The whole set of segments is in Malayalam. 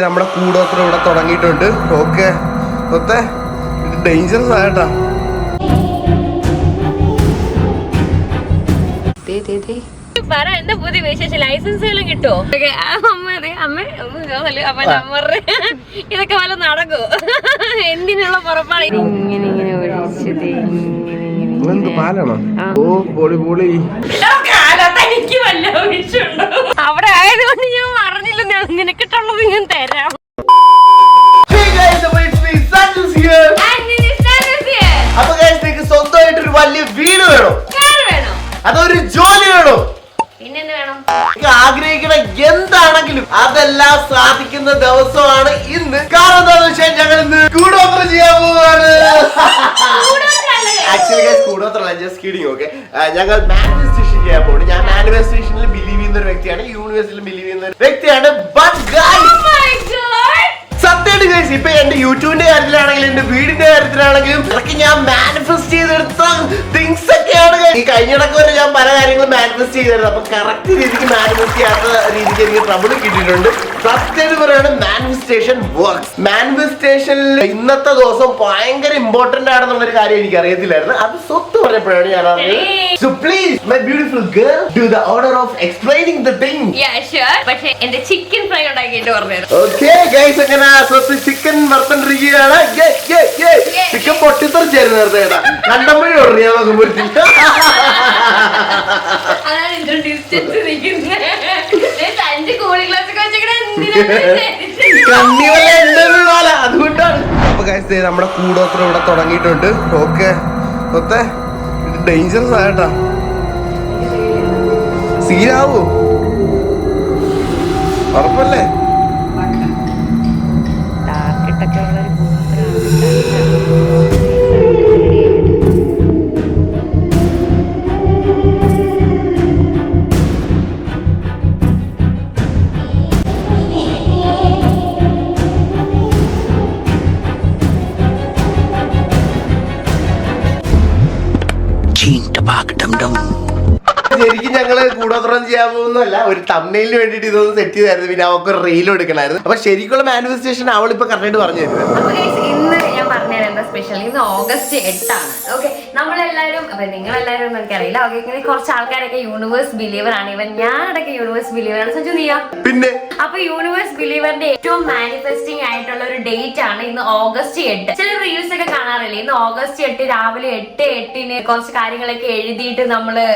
നമ്മുടെ കൂടോത്രം ഇവിടെ തുടങ്ങിയിട്ടുണ്ട്. ഓക്കെ ഇത് ഡേഞ്ചറസ് ആയിട്ടാ. എന്താ പുതിയ വിശേഷം? ലൈസൻസുകളും കിട്ടുമോ? ഇതൊക്കെ വല്ല നടക്കോ? എന്തിനുള്ള പുറപ്പാട്? ഇങ്ങനെ ഇങ്ങനെ ഒഴിച്ചത് എനിക്ക് വല്ല ഒഴിച്ചുണ്ടോ? അവിടെ ആയതുകൊണ്ട് ഞാൻ പറഞ്ഞില്ല നിനക്കിട്ടുള്ളത് ഞാൻ തരാം. അപ്പൊ സ്വന്തമായിട്ടൊരു വലിയ വീട് വേണോ? അതൊരു ജോലി വേണോ? പിന്നെന്ത് വേണം? ആഗ്രഹിക്കണ എന്താണെങ്കിലും അതെല്ലാം സാധിക്കുന്ന ദിവസമാണ് ഇന്ന്. കാരണം എന്താണെന്ന് വെച്ചാൽ ഞങ്ങൾ ഇന്ന് കൂടോത്രം ചെയ്യാൻ പോവുകയാണ്. Actually കൂടോത്രല്ല, just kidding. ഓക്കെ, ഞങ്ങൾ മാനിഫെസ്റ്റേഷൻ ചെയ്യാൻ പോകുന്നു. ഞാൻ മാനിഫെസ്റ്റേഷനിൽ ബിലീവ് ചെയ്യുന്ന ഒരു വ്യക്തിയാണ്, യൂണിവേഴ്സിൽ ബിലീവ് ചെയ്യുന്ന ഒരു വ്യക്തിയാണ്. സത്യമായിട്ട് ഗൈസ്, ഇപ്പൊ എന്റെ യൂട്യൂബിന്റെ കാര്യത്തിലാണെങ്കിലും എന്റെ വീടിന്റെ കാര്യത്തിലാണെങ്കിലും അതൊക്കെ ഞാൻ മാനിഫെസ്റ്റ് ചെയ്തെടുത്ത തിങ്സ് ഒക്കെയാണ്. ഈ കഴിഞ്ഞിടക്ക് വരെ ഞാൻ പല കാര്യങ്ങളും മാനിഫെസ്റ്റ് ചെയ്തായിരുന്നു. അപ്പൊ കറക്റ്റ് രീതിക്ക് മാനിഫെസ്റ്റ് ചെയ്യാത്ത രീതിക്ക് എനിക്ക് ട്രബിൾ കിട്ടിയിട്ടുണ്ട്. സത്യമായിട്ട് പറയാണ്, മാനിഫെസ്റ്റേഷൻ വർക്ക്സ്. മാനിഫെസ്റ്റേഷനിൽ ഇന്നത്തെ ദിവസം ഭയങ്കര ഇമ്പോർട്ടന്റ് ആണെന്നുള്ളൊരു കാര്യം എനിക്ക് അറിയത്തില്ലായിരുന്നു. അത് സ്വത്ത് പറഞ്ഞപ്പോഴാണ് ഞാൻ അറിഞ്ഞത്. So please, my beautiful girl, do the order of explaining the thing. Yeah, sure. പക്ഷേ എന്റെ ചിക്കൻ ഫ്രൈ ഉണ്ടാക്കിയിട്ട് പറഞ്ഞു. Okay guys, അങ്ങനെ സ്വത്ത് ചിക്കൻ വറുത്തോണ്ടിരിക്കുകയാണ്. ചിക്കൻ പൊട്ടിത്തെറിച്ചായിരുന്നു നേരത്തെ. കണ്ടമ്പോഴേ പറഞ്ഞു ഞാൻ നോക്കുമ്പോഴത്തേക്ക്. അതാണ് ഇൻട്രൊഡ്യൂസ് നിൽക്കുന്നത്. അഞ്ച് കൂളി ഗ്ലാസ് അതുകൊണ്ടാണ്. അപ്പൊ ഗൈസ് നമ്മുടെ കൂടോത്രം ഇവിടെ തുടങ്ങിയിട്ടുണ്ട്. ഓക്കെ ഇത് ഡേഞ്ചറസ് ആയിട്ടാ. സീനാവോ? ഉറപ്പല്ലേ? ശരിക്കും ഞങ്ങള് കൂടോത്രം ചെയ്യാൻ പോകുന്നല്ല, ഒരു തമ്മിലിന് വേണ്ടിട്ട് ഇതൊന്ന് സെറ്റ് ചെയ്തായിരുന്നു. പിന്നെ അവർക്ക് റീലും എടുക്കണമായിരുന്നു. അപ്പൊ ശരിക്കുള്ള മാനിഫെസ്റ്റേഷൻ അവളിപ്പോ കറക്റ്റായിട്ട് പറഞ്ഞു തരുന്നത്. ഇന്ന് ഞാൻ പറഞ്ഞത് എന്താ സ്പെഷ്യൽ, ഇന്ന് ഓഗസ്റ്റ് 8 ആണ്. ഓക്കെ, നമ്മളെല്ലാവരും, അപ്പൊ നിങ്ങളെല്ലാവരും ഒന്നും എനിക്കറിയില്ല. ഓക്കെ, ഇങ്ങനെ കുറച്ച് ആൾക്കാരൊക്കെ യൂണിവേഴ്സ് ബിലീവർ ആണ്. ഇവൻ ഞാനടക്കെ യൂണിവേഴ്സ് ബിലീവർ ആണ്. സഞ്ജു നീയാ? പിന്നെ അപ്പൊ യൂണിവേഴ്സ് ബിലീവറിന്റെ ഏറ്റവും മാനിഫെസ്റ്റിംഗ് ആയിട്ടുള്ള ഒരു ഡേറ്റ് ആണ് ഇന്ന് ഓഗസ്റ്റ് 8. ചില റീൽസ് ഒക്കെ കാണാറില്ലേ, ഇന്ന് ഓഗസ്റ്റ് 8 രാവിലെ 8:08 കുറച്ച് കാര്യങ്ങളൊക്കെ എഴുതിയിട്ട് നമ്മള്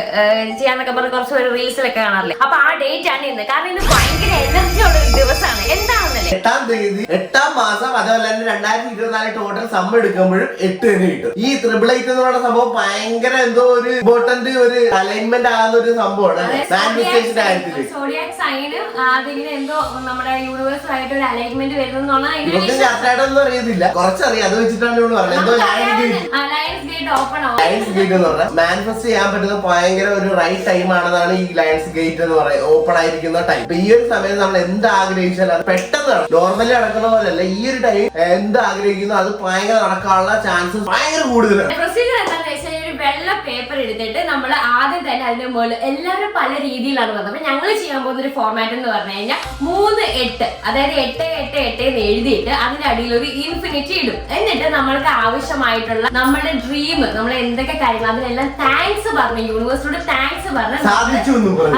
ചെയ്യാന്നൊക്കെ പറഞ്ഞ് കുറച്ച് റീൽസിലൊക്കെ കാണാറില്ലേ. അപ്പൊ ആ ഡേറ്റ് ആണ് ഇന്ന്. കാരണം ഇന്ന് ഭയങ്കര എനർജി ഉള്ള ഒരു ദിവസമാണ്. എന്താണെന്നല്ലേ, 8-ാം തീയതി 8-ാം മാസം, അതുപോലെ തന്നെ 2024 ടോട്ടൽ സം എടുക്കുമ്പോഴും 8 തന്നെ കിട്ടും. ഈ 888 എന്ന് പറയുന്ന സംഭവം ഭയങ്കര എന്തോ ഒരു ഇമ്പോർട്ടന്റ് ഒരു അലൈൻമെന്റ് ആകുന്ന ഒരു സംഭവമാണ് മാനിഫെസ്റ്റേഷന്റെ കാര്യത്തിൽ. സോഡിയാക് സൈന് അതിന് എന്തോ നമ്മുടെ യൂണിവേഴ്സ് ആയിട്ട് ഒരു അലൈൻമെന്റ് വരുന്നൊന്നും അറിയത്തില്ല, കുറച്ചറിയാം. അത് വെച്ചിട്ടാണ് ഇവിടെ പറഞ്ഞത്. എന്തോ ലയൺസ് ഗേറ്റ് ഓപ്പൺ ആവും. ലയൺസ് ഗേറ്റ് എന്ന് പറഞ്ഞാൽ മാനിഫെസ്റ്റ് ചെയ്യാൻ പറ്റുന്ന ഭയങ്കര ഒരു റൈറ്റ് ടൈം ആണെന്നാണ് ഈ ലയൺസ് ഗേറ്റ് എന്ന് പറയുന്നത്, ഓപ്പൺ ആയിരിക്കുന്ന ടൈം. ഈ ഒരു സമയത്ത് നമ്മൾ എന്ത് ആഗ്രഹിച്ചാലും അത് പെട്ടെന്ന് നോർമലി നടക്കുന്ന പോലെയല്ല. ഈ ഒരു ടൈം എന്ത് ആഗ്രഹിക്കുന്നു അത് ഭയങ്കര നടക്കാനുള്ള ചാൻസസ് ഭയങ്കര കൂടുതലാണ്. പ്രൊസീജിയർ എന്താണെന്ന് വെച്ചാൽ ഒരു വെള്ള പേപ്പർ എടുത്തിട്ട് നമ്മൾ ആദ്യം തന്നെ അതിന്റെ മുകളിൽ എല്ലാവരും പല രീതിയിലാണ് വന്നത്. അപ്പൊ ഞങ്ങൾ ചെയ്യാൻ പോകുന്ന ഒരു ഫോർമാറ്റ് എന്ന് പറഞ്ഞു കഴിഞ്ഞാൽ 3-8, അതായത് 8-8-8 എന്ന് എഴുതിയിട്ട് അതിന്റെ അടിയിൽ ഒരു ഇൻഫിനിറ്റി ഇടും. എന്നിട്ട് നമ്മൾക്ക് ആവശ്യമായിട്ടുള്ള നമ്മുടെ ഡ്രീം, നമ്മൾ എന്തൊക്കെ കാര്യങ്ങൾ അതിനെല്ലാം താങ്ക്സ് പറഞ്ഞ് യൂണിവേഴ്സിനോട് താങ്ക്സ് പറഞ്ഞ്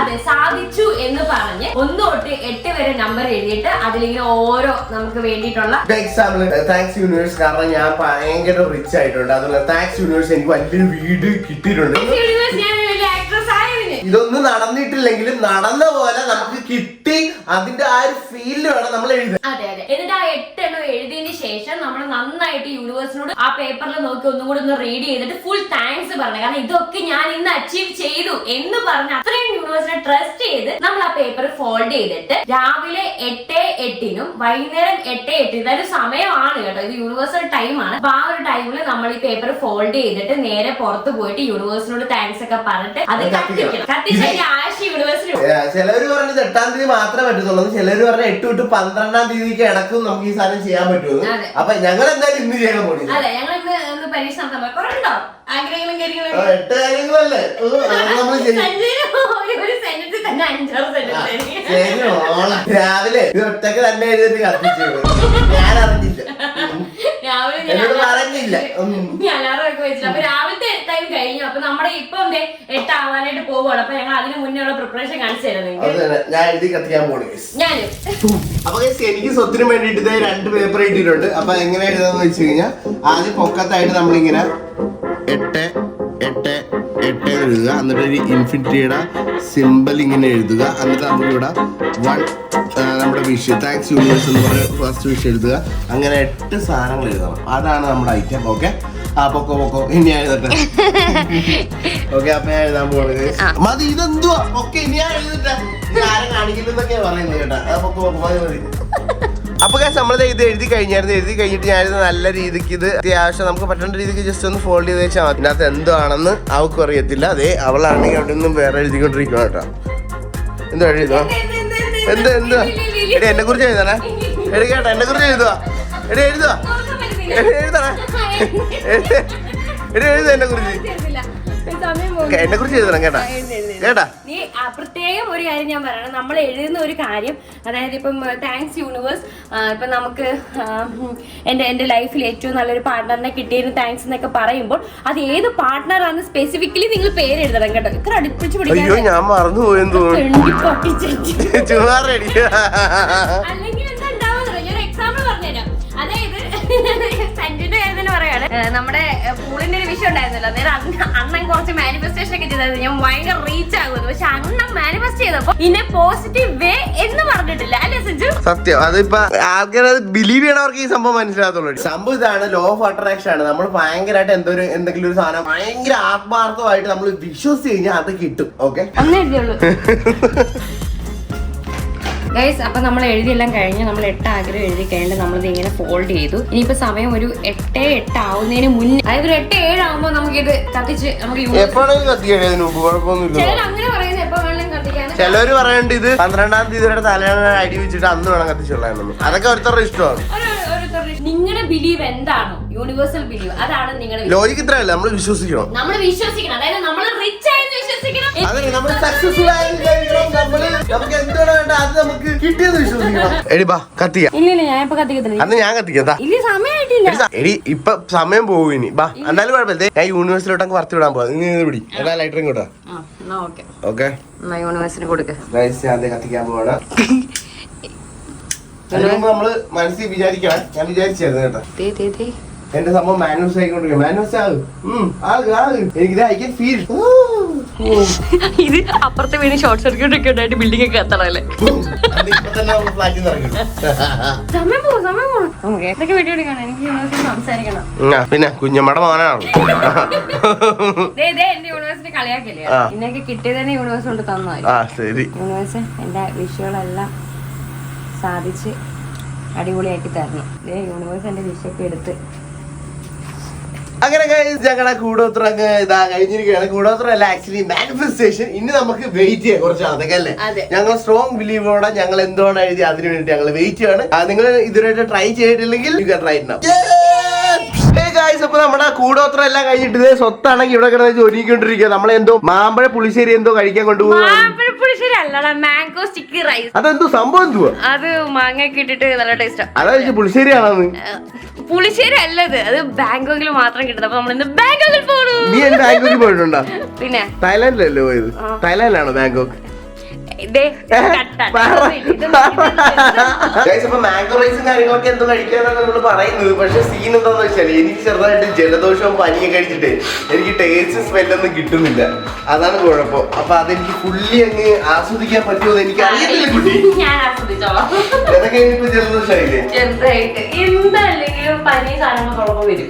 അതെ സാധിച്ചു എന്ന് പറഞ്ഞ് 1 തൊട്ട് 8 വരെ നമ്പർ എഴുതിയിട്ട് അതിലിങ്ങനെ ഓരോ നമുക്ക് വേണ്ടിയിട്ടുള്ള എക്സാമ്പിൾ താങ്ക്സ് യൂണിവേഴ്സ്, കാരണം ഞാൻ ഭയങ്കര റിച്ച് ആയിട്ടുണ്ട്. അതുപോലെ താങ്ക്സ് യൂണിവേഴ്സ്, എനിക്ക് വലിയൊരു വീട് കിട്ടിയിട്ടുണ്ട്. ഇതൊന്നും നടന്നിട്ടില്ലെങ്കിലും നടന്ന പോലെ നമുക്ക് കിട്ടി, അതിന്റെ ആ ഒരു ഫീലിൽ വേണം നമ്മൾ എഴുതാൻ. അതെ അതെ. എന്നിട്ട് ആ 8 എണ്ണം എഴുതിയതിന് ശേഷം നമ്മൾ നന്നായിട്ട് യൂണിവേഴ്സിനോട് ആ പേപ്പറിൽ നോക്കി ഒന്നും കൂടി ഒന്ന് റീഡ് ചെയ്തിട്ട് ഫുൾ താങ്ക്സ് പറഞ്ഞു. കാരണം ഇതൊക്കെ ഞാൻ ഇന്ന് അച്ചീവ് ചെയ്തു എന്ന് പറഞ്ഞ് അത്രയും യൂണിവേഴ്സിനെ ട്രസ്റ്റ് ചെയ്ത് നമ്മൾ ആ പേപ്പർ ഫോൾഡ് ചെയ്തിട്ട് രാവിലെ 8:08 വൈകുന്നേരം 8:08 ഇതൊരു സമയമാണ് കേട്ടോ, ഇത് യൂണിവേഴ്സൽ ടൈമാണ്. അപ്പൊ ആ ഒരു ടൈമിൽ നമ്മൾ ഈ പേപ്പർ ഫോൾഡ് ചെയ്തിട്ട് നേരെ പുറത്ത് പോയിട്ട് യൂണിവേഴ്സിനോട് താങ്ക്സ് ഒക്കെ പറഞ്ഞിട്ട് അത് കത്തിക്കണം. ചിലവര് പറഞ്ഞത് 8-ാം തീയതി മാത്രമേ പറ്റത്തുള്ളൂ, ചിലവര് പറഞ്ഞ 8 തൊട്ട് 12-ാം തീയതിക്ക് ഇടക്കും നമുക്ക് ഈ സാധനം ചെയ്യാൻ പറ്റുള്ളൂ. അപ്പൊ ഞങ്ങൾ എന്തായാലും ഇന്ന് ചെയ്യാൻ പോകുന്നത് 8 കാര്യങ്ങളല്ലേ നമ്മൾ രാവിലെ ഇത് ഒറ്റക്ക് തന്നെ എഴുതിട്ട് കത്തിച്ചു. ഞാൻ അറിഞ്ഞില്ല, എന്നോട് പറഞ്ഞില്ല. രാവിലത്തെ ടൈം കഴിഞ്ഞു. അപ്പൊ നമ്മുടെ ഇപ്പൊ 8 ആവാനായിട്ട് പോവുകയാണ്. അപ്പൊ ഞങ്ങൾ അതിന് മുന്നേ ഉള്ള പ്രിപ്പറേഷൻ കാണിച്ചു തരാം. ഞാൻ എഴുതി കത്തിക്കാൻ പോണേ. ഞാനും അപ്പൊ എനിക്ക് സ്വത്തിന് വേണ്ടിട്ട് 2 പേപ്പർ ഇട്ടിട്ടുണ്ട്. അപ്പൊ എങ്ങനെ എഴുതാന്ന് വെച്ച് കഴിഞ്ഞാൽ ആദ്യം പൊക്കത്തായിട്ട് നമ്മളിങ്ങനെ 8 8 8 എഴുതുക, എന്നിട്ട് ഒരു ഇൻഫിനിറ്റിയുടെ സിമ്പിൾ ഇങ്ങനെ എഴുതുക, എന്നിട്ട് നമുക്കിവിടെ 1 നമ്മുടെ വിഷ് താങ്ക്സ് യൂണിവേഴ്സ് എന്ന് പറഞ്ഞ ഫസ്റ്റ് വിഷ് എഴുതുക. അങ്ങനെ 8 സാധനങ്ങൾ എഴുതണം. അതാണ് നമ്മുടെ ഐറ്റം. ഓക്കെ, ആ പൊക്കോ ഇനി ഞാൻ എഴുതട്ടെ. ഓക്കെ, അപ്പൊ ഞാൻ എഴുതാൻ പോകുന്നത് മതി. ഇതെന്തുവാ? ഓക്കെ, ഇനി ഞാൻ എഴുതട്ടെ. ഇത് ആരും കാണിക്കില്ലെന്നൊക്കെയാ പറയുന്നത് കേട്ടാ. പൊക്കോ മതി. അപ്പൊ നമ്മളത് ഇത് എഴുതി കഴിഞ്ഞായിരുന്നു. എഴുതി കഴിഞ്ഞിട്ട് ഞാനിത് നല്ല രീതിക്ക് ഇത് അത്യാവശ്യം നമുക്ക് പറ്റേണ്ട രീതിക്ക് ജസ്റ്റ് ഒന്ന് ഫോൾഡ് ചെയ്ത് വെച്ചാൽ മതി. ഇതിനകത്ത് എന്താണെന്ന് അവൾക്കും അറിയത്തില്ല. അതേ അവളാണെങ്കിൽ അവിടെ നിന്നും വേറെ എഴുതിക്കൊണ്ടിരിക്കണം കേട്ടോ. എന്തോ എഴുതുക? എന്താ എടി എന്നെ കുറിച്ച് എഴുതണേ. എടി കേട്ടോ, എന്നെ കുറിച്ച് എഴുതുക. എടി എഴുതുക, എഴുതണേ. എടി എഴുതുക എന്നെ കുറിച്ച്, എന്നെ കുറിച്ച് എഴുതണം കേട്ടാ. കേട്ടാ, നീ പ്രത്യേകം ഒരു കാര്യം ഞാൻ പറയണം. നമ്മൾ എഴുതുന്ന ഒരു കാര്യം, അതായത് ഇപ്പം താങ്ക്സ് യൂണിവേഴ്സ്, ഇപ്പൊ നമുക്ക് എന്റെ ലൈഫിൽ ഏറ്റവും നല്ലൊരു പാർട്ട്ണറിനെ കിട്ടിയതിന് താങ്ക്സ് എന്നൊക്കെ പറയുമ്പോൾ അത് ഏത് പാർട്ട്ണറാണ് സ്പെസിഫിക്കലി നിങ്ങൾ പേര് എഴുതണം കേട്ടോ. ഇത്ര അടുപ്പിച്ച് പിടിക്കാൻ ഞാൻ മറന്നു പോയെന്ന് തോന്നുന്നു. അല്ലെങ്കിൽ എന്താ ഉണ്ടാവുന്നത്? ഞാൻ എക്സാമ്പിൾ പറഞ്ഞുതരാം. അതായത് സഞ്ജുന്റെ കാര്യം തന്നെ പറയാണ്. നമ്മുടെ പൂളിന്റെ ഒരു വിഷയം ഉണ്ടായിരുന്നല്ലോ, അന്നേരം അണ്ണൻ കുറച്ച് മാനിഫെസ്റ്റേഷൻ ഒക്കെ ചെയ്തായിരുന്നു. ഞാൻ ഭയങ്കര റീച്ച് ആകുന്നു. പക്ഷെ അണ്ണൻ മാനിഫെസ്റ്റ് ചെയ്തപ്പോ ഇന്നെ പോസിറ്റീവ് വേ എന്ന് പറഞ്ഞിട്ടില്ല, അല്ലേ സഞ്ജു? സത്യം. അതിപ്പോ ആൾക്കാർ ബിലീവ് ചെയ്യണവർക്ക് ഈ സംഭവം മനസ്സിലാകത്തുള്ളൂ. സംഭവം ഇതാണ്, ലോ ഓഫ് അട്രാക്ഷൻ ആണ്. നമ്മൾ ഭയങ്കരമായിട്ട് എന്തെങ്കിലും ഒരു സാധനം ഭയങ്കര ആത്മാർത്ഥമായിട്ട് നമ്മൾ വിശ്വസിച്ച് കഴിഞ്ഞാൽ അത് കിട്ടും. ഓക്കെ, ഒന്നേ എഴുതിയുള്ളൂ ഗൈസ്. അപ്പൊ നമ്മൾ എഴുതിയെല്ലാം കഴിഞ്ഞ് നമ്മൾ 8 ആഗ്രഹം എഴുതി കഴിഞ്ഞിട്ട് നമ്മളിത് ഇങ്ങനെ ഫോൾഡ് ചെയ്തു. ഇനിയിപ്പോ സമയം ഒരു 8:08 ആവുന്നതിന് മുന്നേ, അതായത് ഒരു 8:07 ആവുമ്പോ നമുക്കിത് കത്തിച്ച് നമുക്ക് ചിലർ അങ്ങനെ പറയുന്നത് എപ്പോ വേണമെങ്കിലും കത്തിക്കാൻ. ചിലവര് പറയണ്ട് ഇത് 12-ാം തീയതിയുടെ തലേന്ന് അടി വെച്ചിട്ട് അന്ന് വേണം കത്തിച്ചുള്ളതെന്ന്. അതൊക്കെ ഓരോരുത്തരുടെ ഇഷ്ടമാണ്. നിങ്ങളുടെ ബിലീവ് എന്താണോ യൂണിവേഴ്സൽ ബിലീവ്, അതാണ് നിങ്ങളുടെ ലോജിക്ക്. ഇത്രയല്ല, നമ്മൾ വിശ്വസിക്കണം. അതായത് നമ്മൾ റിച്ച് ആയെന്ന് വിശ്വസിക്കണം. അതെ, നമ്മൾ സക്സസ്ഫുൾ നമുക്ക് എന്താണ് വേണ്ട അത് നമുക്ക് കിട്ടിയെന്ന് വിശ്വസിക്കണം. എടി ബാ കത്തിക്കാം. ഇല്ല ഞാൻ ഇപ്പൊ കത്തിക്കത്തില്ല. അന്ന് ഞാൻ കത്തിക്കത്താ. ഇല്ല സമയമായിട്ടില്ല. എടി ഇപ്പൊ സമയം പോകും. ഇനി ബാ, എന്നാലും കുഴപ്പമില്ല. ഞാൻ യൂണിവേഴ്സിലോട്ടങ്ങ് പറത്തി വിടാൻ പോവാ. നീ പിടി എല്ലാ ലൈറ്ററും കൂട്ടാ. ഓക്കെ, യൂണിവേഴ്സിന് കൊടുക്ക. ഞാൻ കത്തിക്കാൻ പോവാണ്. നമ്മള് മനസ്സിൽ വിചാരിക്കണം. ഞാൻ വിചാരിച്ചായിരുന്നു കേട്ടോ. എന്റെ സംഭവം മാനുവൽസ് ആയിക്കൊണ്ടിരിക്കും. മാനുവൽസ് എനിക്ക് ഐ ക്യാൻ ഫീൽ. ഇത് അപ്പുറത്തെ വീട് ഷോർട്ട് സർക്യൂട്ട് ഒക്കെ ഉണ്ടായിട്ട് ബിൽഡിംഗ് ഒക്കെ എത്തണല്ലേ. പിന്നെ കുഞ്ഞമ്മയുടെ മോനാണ്. യൂണിവേഴ്സിറ്റി കളിയാക്കില്ലേ, ഇന്നൊക്കെ കിട്ടിയതന്നെ യൂണിവേഴ്സ് കൊണ്ട് തന്നായി. യൂണിവേഴ്സ് എന്റെ വിഷയങ്ങളെല്ലാം സാധിച്ച് അടിപൊളിയാക്കി തരണം. യൂണിവേഴ്സ് എന്റെ വിഷയൊക്കെ എടുത്ത് അങ്ങനെ ഞങ്ങളുടെ കൂടോത്രം ഇതാ കഴിഞ്ഞിരിക്കുകയാണ്. കൂടോത്രം അല്ല, ആക്ച്വലി മാനിഫെസ്റ്റേഷൻ. ഇനി നമുക്ക് വെയിറ്റ് ചെയ്യാം കുറച്ച് അതൊക്കെ അല്ലേ. ഞങ്ങൾ സ്ട്രോങ് ബിലീവോടെ ഞങ്ങൾ എന്തുകൊണ്ട് എഴുതി അതിന് വേണ്ടി ഞങ്ങൾ വെയിറ്റ് ചെയ്യാണ്. നിങ്ങൾ ഇതുവരെയായിട്ട് ട്രൈ ചെയ്തിട്ടില്ലെങ്കിൽ യു ക്യാൻ ട്രൈ നൗ. അപ്പൊ നമ്മുടെ കൂടോത്രം എല്ലാം കഴിഞ്ഞിട്ട് ഇതേ സ്വത്താണെങ്കിൽ ഇവിടെ കിടന്ന് ഒരുങ്ങിക്കൊണ്ടിരിക്കുക. നമ്മളെന്തോ മാമ്പഴ പുളിശ്ശേരി എന്തോ കഴിക്കാൻ കൊണ്ടുപോകും. Mango sticky rice. അതെന്തോ സംഭവം എന്തുവാ? അത് മാങ്ങ ഇട്ടിട്ട് നല്ല ടേസ്റ്റ്. അതായത് പുളിശ്ശേരി ആണെന്ന്. പുളിശ്ശേരി അല്ലത്, അത് ബാങ്കോക്കിൽ മാത്രം കിട്ടുന്നത്. അപ്പൊ നമ്മളിന്ന് ബാങ്കോക്കിൽ പോണു. നീ ബാങ്കോക്കിൽ പോയിട്ടുണ്ടോ? പിന്നെ തായ്ലാൻഡിലല്ലേ പോയത്? തായ്ലാൻഡിലാണോ ബാങ്കോക്ക്? മാംഗോ റൈസും കാര്യങ്ങളൊക്കെ എന്തോ കഴിക്കാനാണ് നമ്മൾ പറയുന്നത്. പക്ഷെ സീൻ എന്താന്ന് വെച്ചാൽ എനിക്ക് ചെറുതായിട്ട് ജലദോഷവും പനിയൊക്കെ കഴിച്ചിട്ട് എനിക്ക് ടേസ്റ്റ് സ്മെല്ലൊന്നും കിട്ടുന്നില്ല. അതാണ് കുഴപ്പം. അപ്പൊ അതെനിക്ക് ഫുള്ളി അങ്ങ് ആസ്വദിക്കാൻ പറ്റുമോ എനിക്ക് അറിയത്തില്ല കുട്ടി. അതൊക്കെ ഇനിയിപ്പോ ജലദോഷമായില്ലേ? ചെറുതായിട്ട് എന്താണെങ്കിലും പനി സാധനങ്ങൾ കുഴപ്പം വരും.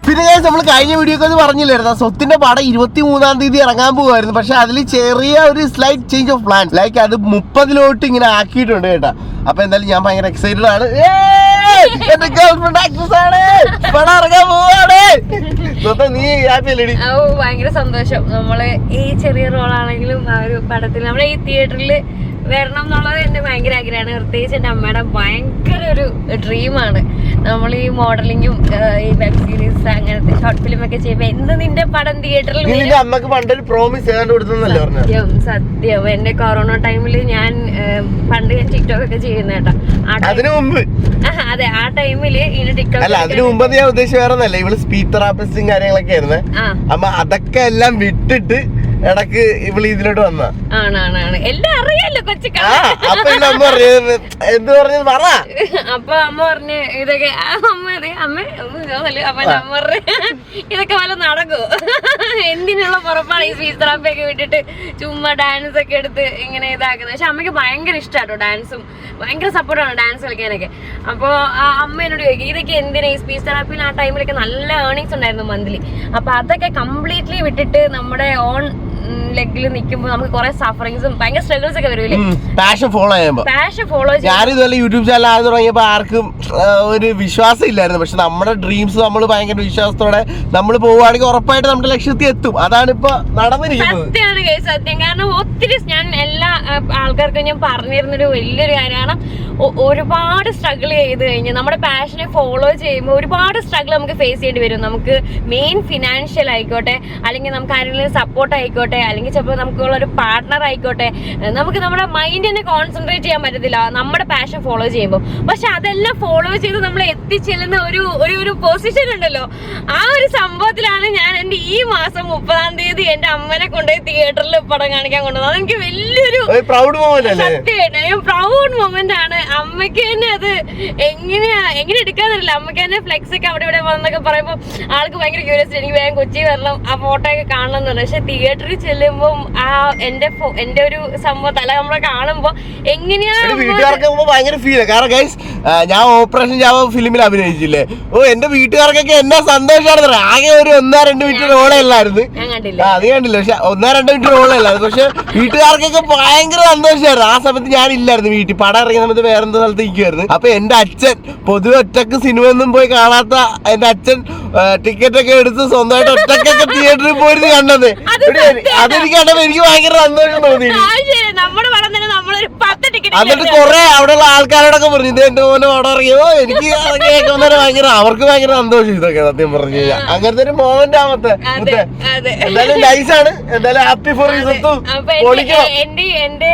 പിന്നെ നമ്മൾ കഴിഞ്ഞ വീഡിയോ ഒക്കെ പറഞ്ഞില്ലായിരുന്നു സ്വത്തിന്റെ പടം 23-ാം തീയതി ഇറങ്ങാൻ പോകുമായിരുന്നു. പക്ഷെ അതിൽ ചെറിയ ഒരു slight change of plan, like അത് 30-ലോട്ട് ഇങ്ങനെ ആക്കിയിട്ടുണ്ട് കേട്ടാ. അപ്പൊ എന്തായാലും ഞാൻ ഭയങ്കര എക്സൈറ്റഡ് ആണ്. എന്റെ ഗേൾഫ്രണ്ട് ആക്ട്രസ് ആണ്, പടം ഇറങ്ങാൻ പോവാണ്. നീ ഹാപ്പി അല്ലേടി? ഭയങ്കര സന്തോഷം. നമ്മള് ഈ ചെറിയ റോളാണെങ്കിലും ആ ഒരു പടത്തിൽ നമ്മളെ ഈ തിയേറ്ററിൽ വരണം എന്നുള്ളത് എന്റെ ഭയങ്കര ആഗ്രഹമാണ്. പ്രത്യേകിച്ച് എന്റെ അമ്മയുടെ ഭയങ്കര ഒരു ഡ്രീമാണ്. നമ്മൾ ഈ മോഡലിങ്ങും ഈ വെബ് സീരീസ് അങ്ങനത്തെ ഷോർട്ട് ഫിലിം ഒക്കെ ചെയ്യുമ്പോ എന്ത് നിന്റെ പടം തിയേറ്ററിൽ അമ്മക്ക് പണ്ടൊരു പ്രോമിസ് സത്യം സത്യം. എന്റെ കൊറോണ ടൈമില് ഞാൻ പണ്ട് ഞാൻ ടിക്ടോക്ക് ഒക്കെ ചെയ്യുന്ന കേട്ടോ. അതിനു മുമ്പ് അതെ, ആ ടൈമില് ഇങ്ങനെ ടിക്ടോക്ക് അല്ല, അതിനു മുമ്പ് ഞാൻ ഉദ്ദേശിച്ച വേറെ ഒന്നല്ല, ഇവള് സ്പീച്ച് തെറാപ്പിസ്റ്റും കാര്യങ്ങളൊക്കെ ആയിരുന്നേ. അപ്പൊ അതൊക്കെ എല്ലാം വിട്ടിട്ട് ഇടക്ക് ഇവള് ഇതിലോട്ട് വന്ന ആണ് എല്ലാം അറിയാലോ കൊച്ചിക്ക. അപ്പൊ അമ്മ പറഞ്ഞത് എന്ത് പറഞ്ഞത് പറ. അപ്പൊ അമ്മ പറഞ്ഞ് ഇതൊക്കെ അമ്മ അപ്പൊ അമ്മ പറഞ്ഞ് ഇതൊക്കെ വല്ല നടക്കൂ, എന്തിനുള്ള പുറപ്പാണ് ഈ സ്പീച്ച് തെറാപ്പി ഒക്കെ വിട്ടിട്ട് ചുമ്മാ ഡാൻസ് ഒക്കെ എടുത്ത് ഇങ്ങനെ ഇതാക്കുന്നത്. പക്ഷെ അമ്മയ്ക്ക് ഭയങ്കര ഇഷ്ടമാട്ടോ ഡാൻസും, ഭയങ്കര സപ്പോർട്ടാണ് ഡാൻസ് കളിക്കാനൊക്കെ. അപ്പൊ അമ്മ എന്നോട് ചോദിക്കും ഇതൊക്കെ എന്തിനാ ഈ സ്പീച്ച് തെറാപ്പിയിൽ ആ ടൈമിലൊക്കെ നല്ല ഏർണിങ്സ് ഉണ്ടായിരുന്നു മന്ത്ലി. അപ്പൊ അതൊക്കെ കംപ്ലീറ്റ്ലി വിട്ടിട്ട് നമ്മുടെ ഓൺ ലെഗിൽ നിൽക്കുമ്പോൾ നമുക്ക് കുറെ സഫറിങ്സും ഭയങ്കര സ്ട്രഗിൾസ് ഒക്കെ വരില്ലേ പാഷൻ ഫോളോ ചെയ്യുമ്പോൾ. ഞാനിതുപോലെ യൂട്യൂബ് ചാനൽ ആദ്യം തുടങ്ങിയപ്പോ ആർക്കും ഒരു വിശ്വാസം ഇല്ലായിരുന്നു. പക്ഷെ നമ്മുടെ ഡ്രീംസ് നമ്മൾ ഭയങ്കര വിശ്വാസത്തോടെ നമ്മൾ പോവുകയാണെങ്കിൽ ഉറപ്പായിട്ട് നമ്മുടെ ലക്ഷ്യത്തിൽ എത്തും. അതാണ് ഇപ്പൊ നടന്നിരിക്കുന്നത്. സത്യമാണ് സത്യം. കാരണം ഒത്തിരി ഞാൻ എല്ലാ ആൾക്കാർക്കും ഞാൻ പറഞ്ഞിരുന്നൊരു വലിയൊരു കാര്യമാണ്, ഒരുപാട് സ്ട്രഗിൾ ചെയ്ത് കഴിഞ്ഞ് നമ്മുടെ പാഷനെ ഫോളോ ചെയ്യുമ്പോൾ ഒരുപാട് സ്ട്രഗിൾ നമുക്ക് ഫേസ് ചെയ്യേണ്ടി വരും. നമുക്ക് മെയിൻ ഫിനാൻഷ്യൽ ആയിക്കോട്ടെ, അല്ലെങ്കിൽ നമുക്ക് ആരെങ്കിലും സപ്പോർട്ട് ആയിക്കോട്ടെ, അല്ലെങ്കിൽ ചിലപ്പോൾ നമുക്കുള്ള ഒരു പാർട്ട്ണർ ആയിക്കോട്ടെ, നമുക്ക് നമ്മുടെ മൈൻഡിനെ കോൺസെൻട്രേറ്റ് ചെയ്യാൻ പറ്റത്തില്ല നമ്മുടെ പാഷൻ ഫോളോ ചെയ്യുമ്പോൾ. പക്ഷെ അതെല്ലാം ഫോളോ ചെയ്ത് നമ്മൾ എത്തിച്ചെല്ലുന്ന ഒരു പൊസിഷൻ ഉണ്ടല്ലോ, ആ ഒരു സംഭവത്തിലാണ് ഞാൻ എന്റെ ഈ മാസം 30-ാം തീയതി എന്റെ അമ്മനെ കൊണ്ടുപോയി തിയേറ്ററിൽ പടം കാണിക്കാൻ കൊണ്ടുവന്നത്. അതെനിക്ക് വലിയൊരു സത്യമായിട്ട് പ്രൗഡ് മൊമെന്റ് ആണ്. അമ്മയ്ക്ക് തന്നെ അത് എങ്ങനെ എടുക്കാന്നില്ല. അമ്മയ്ക്ക് തന്നെ ഫ്ലെക്സ് ഒക്കെ അവിടെ ഇവിടെ വന്നൊക്കെ പറയുമ്പോൾ ആൾക്ക് ഭയങ്കര ക്യൂരിയസിറ്റി, എനിക്ക് വേഗം കൊച്ചി വരണം, ആ ഫോട്ടോ ഒക്കെ കാണണം എന്ന് പറഞ്ഞു. പക്ഷെ തിയേറ്ററിൽ ചെല്ലുമ്പോൾ ആ എന്റെ ഒരു സംഭവം തല നമ്മളെ കാണുമ്പോ എങ്ങനെയാണ് വീട്ടുകാർക്ക് ഭയങ്കര ഫീൽ. കാരണം ഗൈസ് ഞാൻ ഓപ്പറേഷൻ ജാവ ഫിലിമിൽ അഭിനയിച്ചില്ലേ, എന്റെ വീട്ടുകാർക്കൊക്കെ എന്നാ സന്തോഷമാണ്. ആകെ ഒരു 1-2 മിനിറ്റ് റോളേ അല്ലായിരുന്നു, അത് കണ്ടില്ല. പക്ഷെ 1-2 മിനിറ്റ് റോളേ അല്ലായിരുന്നു. പക്ഷെ വീട്ടുകാർക്കൊക്കെ ഭയങ്കര സന്തോഷമായിരുന്നു. ആ സമയത്ത് ഞാൻ ഇല്ലായിരുന്നു വീട്ടിൽ, പടം ഇറങ്ങിയ സമയത്ത് വേറെന്താ സ്ഥലത്ത് ഇരിക്കുമായിരുന്നു. അപ്പൊ എന്റെ അച്ഛൻ പൊതുവെ ഒറ്റക്ക് സിനിമ ഒന്നും പോയി കാണാത്ത എന്റെ അച്ഛൻ ടിക്കറ്റ് ഒക്കെ എടുത്ത് സ്വന്തമായിട്ട് ഒറ്റക്കൊക്കെ തിയേറ്ററിൽ പോയിരുന്നു കണ്ടത്. അതെനിക്ക് കണ്ടപ്പോ എനിക്ക് ഭയങ്കര സന്തോഷം തോന്നി. എന്നിട്ട് കൊറേ അവിടെയുള്ള ആൾക്കാരോടൊക്കെ പറഞ്ഞു ഇത് എന്റെ പോലെ പടം ഇറങ്ങിയോ, എനിക്ക് കേൾക്കുന്നവരെ ഭയങ്കര അവർക്ക് ഭയങ്കര സന്തോഷം. ഇതൊക്കെ സത്യം പറഞ്ഞു കഴിഞ്ഞാൽ അങ്ങനത്തെ ഒരു മോമെന്റ് ആവത്തെ. എന്തായാലും നൈസാണ്, എന്തായാലും ഹാപ്പി ഫോർ എന്റെ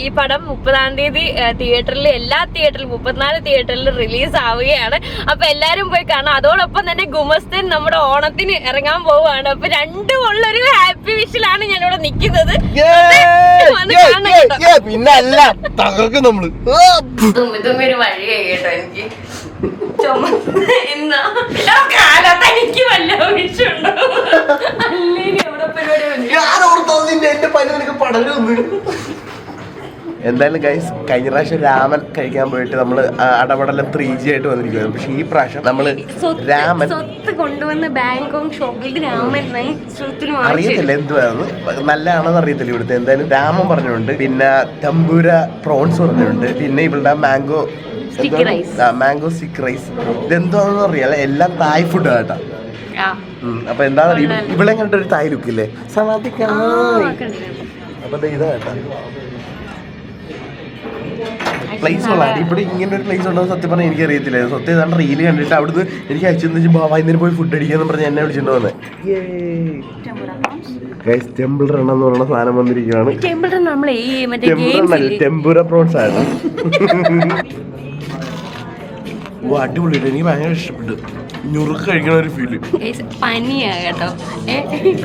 ഈ പടം 30-ാം തീയതി തിയേറ്ററിൽ എല്ലാ തിയേറ്ററിലും 34 തിയേറ്ററിൽ റിലീസ് ആവുകയാണ്. അപ്പൊ എല്ലാരും പോയി കാണാം. അതോടൊപ്പം തന്നെ ഗുമസ്തൻ നമ്മുടെ ഓണത്തിന് ഇറങ്ങാൻ പോവുകയാണ്. അപ്പൊ രണ്ടും ഉള്ളൊരു ഹാപ്പി വിഷിലാണ് ഞാനിവിടെ നിൽക്കുന്നത്. പിന്നെ അല്ല തകർക്കും നമ്മള് തുമ്മിത്തുമ്മി ഒരു വഴിയായി കേട്ടോ എനിക്ക്. എനിക്ക് വല്ല വിഷുണ്ടോ അല്ലെങ്കിൽ എവിടെ പരിപാടി. എന്തായാലും ഗൈസ് കഴിഞ്ഞ പ്രാവശ്യം രാമൻ കഴിക്കാൻ പോയിട്ട് നമ്മള് അടപടലം 3G ആയിട്ട് വന്നിരിക്കുകയാണ്. പക്ഷെ ഈ പ്രാവശ്യം നമ്മള് രാമൻ കൊണ്ടുവന്ന് ബാങ്കോക്ക് ഷോപ്പിൽ രാമൻ അറിയത്തില്ല എന്തുവാന്ന്, നല്ലതാണെന്ന് അറിയത്തില്ല ഇവിടുത്തെ. എന്തായാലും രാമൻ പറഞ്ഞിട്ടുണ്ട്, പിന്നെ തമ്പൂര പ്രോൺസ് പറഞ്ഞിട്ടുണ്ട്, പിന്നെ ഇവളുടെ മാംഗോ സ്റ്റിക്ക് റൈസ്. ഇതെന്താണെന്ന് അറിയാം, എല്ലാം തായ് ഫുഡ് കേട്ടാ. അപ്പൊ എന്താ ഇവിടെ കണ്ട ഒരു തായ് ലുക്കില്ലേ അപ്പൊ ഇതാ കേട്ടാ പ്ലേസ് ഉള്ളതാണ്. ഇവിടെ ഇങ്ങനെ ഒരു പ്ലേസ് ഉണ്ടോ സത്യം പറഞ്ഞാൽ എനിക്ക് അറിയത്തില്ല. സത്യം ഏതാണ്ട് റീല് കണ്ടിട്ട് അവിടുന്ന് എനിക്ക് അയച്ചു വൈകുന്നേരം പോയി ഫുഡ് അടിക്കാന്ന് പറഞ്ഞ് എന്നെ വിളിച്ചിട്ട് വന്നേ. ടെമ്പിൾ റൺ എന്ന് പറയുന്ന സാധനം വന്നിരിക്കുകയാണ്. ടെമ്പുര പ്രോൺസ് ആണ്. അടിപൊളിയായിട്ട് എനിക്ക് ഭയങ്കര ഇഷ്ടപ്പെട്ടു. ഞുറുക്ക് കഴിക്കണ ഒരു ഫീല്. പനിയാ കേട്ടോ,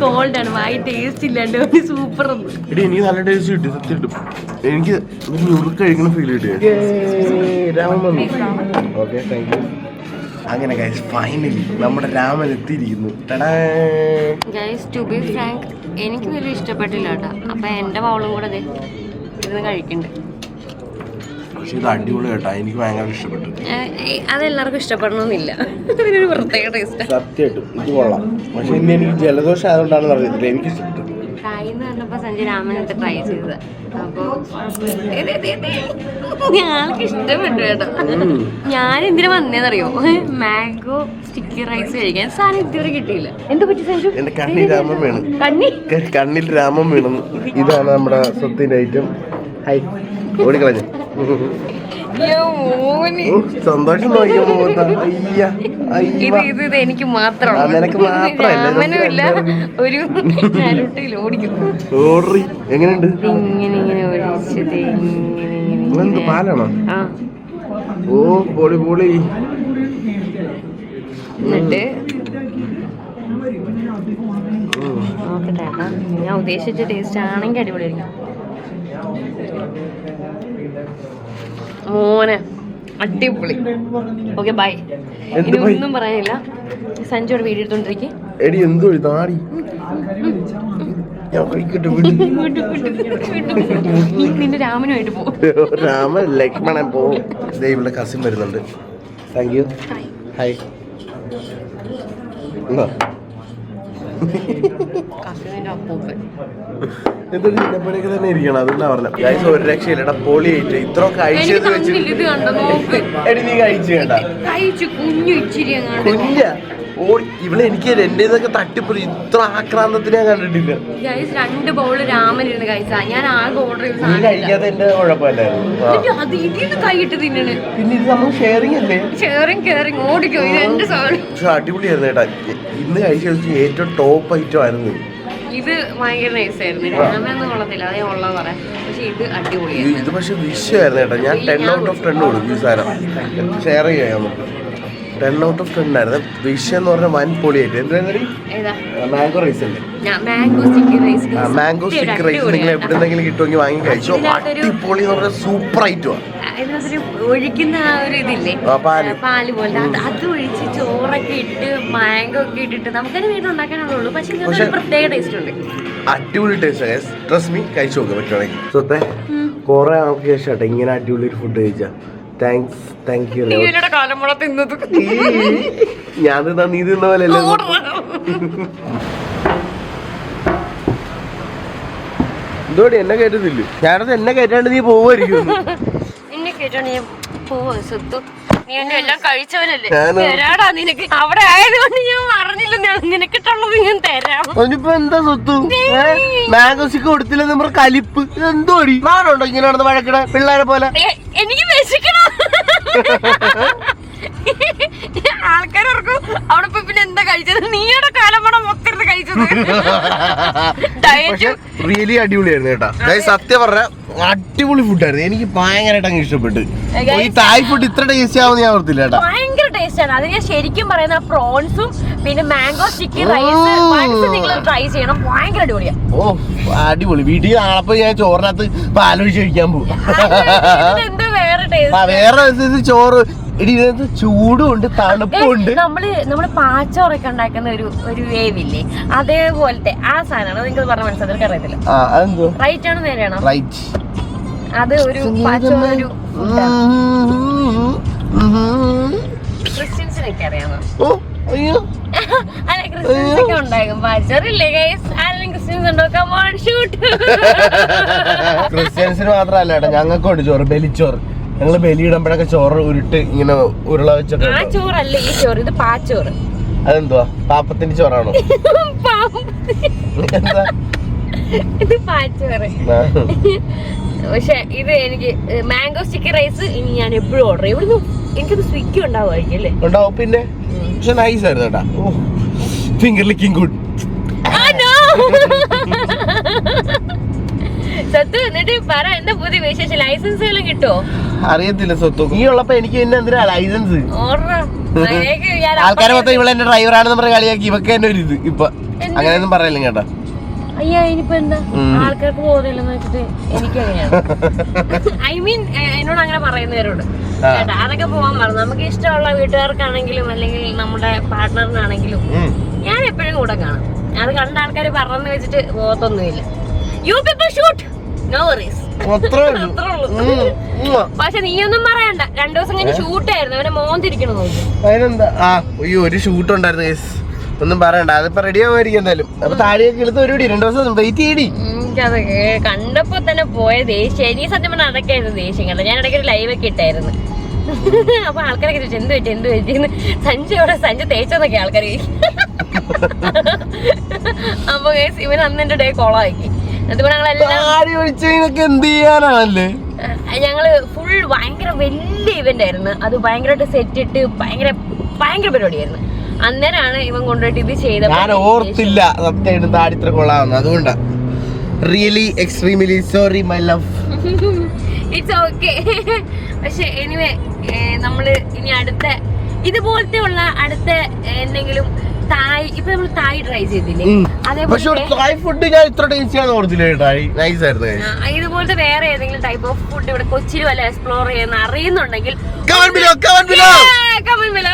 കോൾഡ് ആണ്, വായി ടേസ്റ്റ് ഇല്ലാണ്ട് സൂപ്പർ. എടി എനിക്ക് നല്ല ടേസ്റ്റ് കിട്ടി സത്യം. എനിക്ക് ഞുറുക്ക് കഴിക്കണ ഫീൽ കിട്ടി. Okay thank you. അങ്ങനെ ഗൈസ് ഫൈനലി നമ്മുടെ രാമൻ എത്തിയിരിക്കുന്നു. ഗൈസ് ടു ബി ഫ്രാങ്ക് എനിക്ക് വലിയ ഇഷ്ടപ്പെട്ടില്ല കേട്ടോ. അപ്പൊ എന്റെ ബൗളും കൂടെ ഇരുന്ന് കഴിക്കണ്ട്. പക്ഷെ ഇത് അടിപൊളി കേട്ടോ, എനിക്ക് ഭയങ്കര ഇഷ്ടപ്പെട്ടു. അതെല്ലാവർക്കും ഇഷ്ടപ്പെടണമെന്നില്ല, അതിനൊരു പ്രത്യേക ടേസ്റ്റ്. സത്യമായിട്ടും ഇത് കൊള്ളാം. പക്ഷെ ഇന്ന് എനിക്ക് ജലദോഷം ആയതുകൊണ്ടാണെന്ന് അറിയത്തില്ല, എനിക്ക് ഇഷ്ടപ്പെട്ടു. കായിന്ന് പറഞ്ഞപ്പോ സഞ്ജയ് രാമനത്തെ ട്രൈ ചെയ്തത്, അപ്പൊ ഞങ്ങൾക്ക് ഇഷ്ടപ്പെട്ടു കേട്ടോ. ഞാൻ എന്തിനാ വന്നേന്നറിയോ, മാംഗോ സ്റ്റിക്കി റൈസ് കഴിക്കാൻ. സാധനം ഇതുവരെ കിട്ടിയില്ല. എന്ത് പറ്റി സഞ്ജു? എന്റെ കണ്ണിൽ രാമം വീണു. കണ്ണിൽ രാമം വീണു. ഇതാണ് നമ്മുടെ സ്വത്തിന്റെ ഐറ്റം. ഹൈ ഓടിക്കളഞ്ഞു. സന്തോഷം നോക്കിയോ. ഇത് എനിക്ക് മാത്രമാണ്, നിനക്ക് രാമനുമില്ല. ഒരു ഓടി എങ്ങനെയുണ്ട്? ഇങ്ങനെ ഇങ്ങനെ ഒഴിച്ചത് ഇങ്ങനെ പാലാണോ? ഓ പൊളി പൊളി. എന്നിട്ട് നോക്കട്ടെ, ഞാൻ ഉദ്ദേശിച്ച ടേസ്റ്റ് ആണെങ്കിൽ അടിപൊളിയായിരിക്കും. മോനെ അടിപൊളി. Okay bye. ഇനി ഒന്നും പറയാനില്ല. സഞ്ജയോട് വീഡിയോ എടുത്തോണ്ടിരിക്കും. എടി എന്തോ താടി ഞാൻ കഴിക്കട്ടെ. നിന്റെ രാമനുമായിട്ട് പോകും. രാമൻ ലക്ഷ്മണൻ പോവും. ഇവിടെ കസിൻ വരുന്നുണ്ട്. Thank you. ഹായ്. എന്തൊരു ചിന്നപ്പണിയൊക്കെ തന്നെ ഇരിക്കണം. അതുകൊണ്ടാ പറഞ്ഞത്. കഴിച്ച ഒരു രക്ഷയില്ല. പൊളിയായിട്ട് ഇത്ര കഴിച്ചത് വെച്ചിട്ട് എടി നീ കഴിച്ചു കേട്ടാ. കുഞ്ഞ ഓ ഇവിടെ എനിക്ക് എന്റേതൊക്കെ തട്ടിപ്പൊളി. ഇത്ര ആക്രാന്തത്തിന് ഞാൻ കണ്ടിട്ടില്ല. 2 ബൗള് രാമൻ ഇരുന്ന് കഴിച്ചാ. ഞാൻ ആകെ ഓർഡർ ചെയ്ത് നീ കഴിക്കാത്ത എന്റെ കുഴപ്പമില്ലായിരുന്നു. കൈയിട്ട് തിന്നണ്. പിന്നെ ഇത് നമ്മൾ ഷെയറിംഗ് അല്ലേ? ഷെയറിംഗ് കെയറിംഗ് ഓടിക്കോ. ഇത് എന്റെ സാധനം. പക്ഷെ അടിപൊളിയായിരുന്നു കേട്ടാ. ഇന്ന് കഴിച്ച ഏറ്റവും ടോപ്പ് ഐറ്റം ആയിരുന്നു. ഇത് ഭയങ്കര നൈസായിരുന്നു. രാമനൊന്നും കൊള്ളത്തില്ല, അതേ കൊള്ളാന്ന് പറയാം. പക്ഷെ ഇത് അടിപൊളിയായിരുന്നു. ഇത് പക്ഷെ വിഷയമായിരുന്നു കേട്ടോ. ഞാൻ 10 out of 10 കൊടുക്കും ഈ സാധനം. ഷെയർ ചെയ്യാം നമുക്ക്. 10 out of 10 ആയിരുന്നു. വിഷയം എന്ന് പറഞ്ഞാൽ വൻ പൊളിയായിട്ട്. എന്താ മാംഗോ റൈസ് അല്ലേ? Mango sticky rice. Mango sticky rice നിങ്ങൾ എവിടെന്നെങ്കിലും കിട്ടുമെങ്കിൽ വാങ്ങി കഴിച്ചു. അടിപൊളി എന്ന് പറഞ്ഞാൽ സൂപ്പർ ഐറ്റം. ഒഴിക്കുന്ന ആ ഒരു ഇതില്ലേ, പാല് പോലെ, അത് ഒഴിച്ച് ചോറൊക്കെ ഇട്ട് മാംഗോ ഒക്കെ ഇട്ടിട്ട് നമുക്കത് വീട്ടിലുണ്ടാക്കാനുള്ളൂ. പക്ഷെ പ്രത്യേക ടേസ്റ്റ് ഉണ്ട്. അടിപൊളി ടേസ്റ്റ്. ട്രസ്റ്റ് മീ കഴിച്ചു നോക്കാൻ പറ്റുവാണെങ്കിൽ. സ്വത്തെ കുറെ ആൾക്ക് ശേഷം ഇങ്ങനെ അടിപൊളി ഒരു ഫുഡ് കഴിച്ചാ. Thank you. ഞാൻ തിന്നാ നീ തിന്ന പോലെ അല്ലേ? എന്തോടി എന്നെ കേട്ടതില്ല? ഞാനത് എന്നെ കേട്ടാണ്ട് നീ പോവായിരിക്കും. എന്നെ കേട്ടോണ്ട് ഞാൻ പോവാ സ്വത്തു. നീ എന്നെ എല്ലാം കഴിച്ചവനല്ലേ, തരാടാ നിനക്ക്. അവിടെ ആയതുകൊണ്ട് ഞാൻ പറഞ്ഞില്ല നിനക്കിട്ടുള്ളത് ഞാൻ തരാം. അതിനിപ്പോ എന്താ സ്വത്തു? മാംഗോ സ്റ്റിക്ക് കൊടുത്തില്ല നമ്മുടെ കലിപ്പ്. എന്തോടി നാടുണ്ടോ ഇങ്ങനെ നടന്ന് വഴക്കിട പിള്ളേരെ പോലെ? എനിക്ക് വിശക്കണം. ആൾക്കാർക്കും അവിടെ പോയി പിന്നെ എന്താ കഴിച്ചത്? നീയുടെ കാലം മൊത്തം കഴിച്ചത്. റിയലി അടിപൊളിയായിരുന്നു കേട്ടാ. സത്യം പറഞ്ഞ അടിപൊളി ഫുഡായിരുന്നു. എനിക്ക് ഭയങ്കരമായിട്ട് അങ്ങ് ഇഷ്ടപ്പെട്ടു. ഈ തായ് ഫുഡ് ഇത്ര ടേസ്റ്റി ആവുന്ന ഞാൻ ഓർത്തില്ല കേട്ടാ. ഭയങ്കര ടേസ്റ്റ് ആണ്. അത് ഞാൻ ശരിക്കും പറയുന്ന പ്രോൺസും പിന്നെ മാംഗോ സ്റ്റിക്കി റൈസ് നിങ്ങൾ ട്രൈ ചെയ്യണം. ഭയങ്കര അടിപൊളിയാ. ഓ അടിപൊളി. വീട്ടിൽ നാളെ ഞാൻ ചോറിനകത്ത് പാലൊഴിച്ച് കഴിക്കാൻ പോകും. എന്താ വേറെ ടേസ്റ്റ്? വേറെ ചോറ് ഇതിനകത്ത് ചൂടും ഉണ്ട് തണുപ്പും ഉണ്ട്. നമ്മള് പാച്ചോറൊക്കെ ഉണ്ടാക്കുന്ന ഒരു വേവില്ലേ, അതേപോലത്തെ ആ സാധനമാണ്. നിങ്ങൾക്ക് പറഞ്ഞ മനസ്സിലാക്കി അറിയത്തില്ല. റൈറ്റ് ആണോ നേരെയാണോ? റൈറ്റ്. അത് ഒരു പാച്ചോറൊരു ക്രിസ്ത്യൻസിനൊക്കെ അറിയാമോ? അല്ല ക്രിസ്ത്യൻസ് ഒക്കെ ഉണ്ടാകും പാച്ചോറില്ലേ ഗൈസ്? ആരെങ്കിലും ക്രിസ്ത്യൻസ് ഉണ്ടോ? Come on shoot. ക്രിസ്ത്യൻസിന് മാത്രമല്ല കേട്ടോ, ഞങ്ങൾക്കുണ്ട് ചോറ്, ബലിച്ചോറ്. ഞങ്ങള് ബലിയിടുമ്പോഴൊക്കെ ചോറ് ഉരുട്ട് ഇങ്ങനെ ഉരുള വെച്ചൊക്കെ. ആ ചോറല്ല ഈ ചോറ്, ഇത് പാച്ചോറ്. അതെന്തുവാ? പാപ്പത്തിന്റെ ചോറാണോ? എന്താ ഇത് പാച്ചോറ്. പക്ഷെ ഇത് എനിക്ക് മാംഗോ സ്റ്റിക്കി റൈസ് ഇനി ഞാൻ എപ്പോഴും ഓർഡർ ചെയ്യും. ഇവിടുന്ന് എനിക്കത് സ്വിഗ്ഗി ഉണ്ടാവുമായിരിക്കും അല്ലേ? ഉണ്ടാവും. പിന്നെ പക്ഷെ നൈസ് ആയിരുന്നു കേട്ടാ. Finger licking good. സത്തു എന്നിട്ട് പറ, എന്താ പുതിയ വിശേഷം? ലൈസൻസ് എല്ലാം കിട്ടുമോ? അറിയത്തില്ല സ്വത്തു. നീ ഉള്ളപ്പോ എനിക്ക് പിന്നെ എന്തിനാ ലൈസൻസ്? ആൾക്കാരെ മൊത്തം ഇവിടെ എന്റെ ഡ്രൈവറാണെന്ന് പറഞ്ഞ കളിയാക്കി. ഇവക്ക് തന്നെ ഒരു ഇത് ഇപ്പൊ അങ്ങനെയൊന്നും പറയല്ലേ കേട്ടാ. അയ്യാ ഇനിയിപ്പോ എന്താ ആൾക്കാർക്ക് ബോധമില്ലെന്ന് വെച്ചിട്ട് എനിക്ക് അങ്ങനെയാണ്. ഐ മീൻ എന്നോട് അങ്ങനെ പറയുന്നവരോട് കേട്ടാ, അതൊക്കെ പോവാൻ പറഞ്ഞു. നമുക്ക് ഇഷ്ടമുള്ള വീട്ടുകാർക്കാണെങ്കിലും അല്ലെങ്കിൽ നമ്മുടെ പാർട്ട്ണറിനാണെങ്കിലും ഞാൻ എപ്പോഴും കൂടെ കാണാം. അത് കണ്ട ആൾക്കാർ പറഞ്ഞെന്ന് വെച്ചിട്ട് പോകത്തൊന്നുമില്ല. You people shoot, no worries. അത്രേ ഉള്ളൂ. പക്ഷെ നീയൊന്നും പറയണ്ട, 2 ദിവസം കഴിഞ്ഞ് ഷൂട്ടായിരുന്നു, അവനെ മോന്തിരിക്കണം നോക്കി. അതിനെന്താ അയ്യോ ഒരു ഷൂട്ട് ഉണ്ടായിരുന്നു ഗൈസ്, ഒന്നും പറയണ്ട, അതിപ്പോ റെഡി ആവുമായിരിക്കും എന്തായാലും. അപ്പൊ താടിയൊക്കെ എടുത്ത് ഒരു 2 ദിവസം വെയിറ്റ് ചെയ്യടി. എനിക്കത് കണ്ടപ്പോ തന്നെ പോയ ദേഷ്യം, എനിക്ക് സത്യം പറഞ്ഞാൽ അതൊക്കെയായിരുന്നു ദേഷ്യം കണ്ട. ഞാൻ ഇടയ്ക്ക് ഒരു ലൈവൊക്കെ ഇട്ടായിരുന്നു. അപ്പൊ ആൾക്കാരൊക്കെ ചോദിച്ചു എന്ത് പറ്റിന്ന്, സഞ്ജു തേച്ചെന്നൊക്കെ ആൾക്കാർ ചോദിക്കും. അപ്പൊ ഇവൻ അന്ന് എന്റെ ഡേ കോളാക്കി. അതുപോലെ ഞങ്ങള് ഫുൾ ഭയങ്കര വലിയ ഇവന്റ് ആയിരുന്നു, അത് ഭയങ്കരമായിട്ട് സെറ്റ് ഇട്ട് ഭയങ്കര പരിപാടിയായിരുന്നു. അന്നേരമാണ് ഇവൻ കൊണ്ടുപോയിട്ട് ഇത് ചെയ്ത. ഞാൻ ഓർത്തില്ല സത്യമായിട്ടും താടി ഇത്ര കൊള്ളാവുന്നു, അതുകൊണ്ടാ. Really extremely sorry my love. It's okay. പക്ഷെ എനിവേ നമ്മള് ഇനി അടുത്ത ഇതുപോലത്തെ ഉള്ള അടുത്ത എന്തെങ്കിലും തായ്, ഇപ്പൊ നമ്മൾ തായ് ട്രൈ ചെയ്തില്ലേ, അതേപോലെ ഫുഡ് ഞാൻ ഇത്ര ടേസ്റ്റി ആണെന്ന് ഓർത്തില്ല. നൈസ് ആയിരുന്നു. ഇതുപോലത്തെ വേറെ ഏതെങ്കിലും ടൈപ്പ് ഓഫ് ഫുഡ് ഇവിടെ കൊച്ചിയിൽ വല്ല എക്സ്പ്ലോർ ചെയ്യുന്ന അറിയുന്നുണ്ടെങ്കിൽ കമന്റ് ബിലോ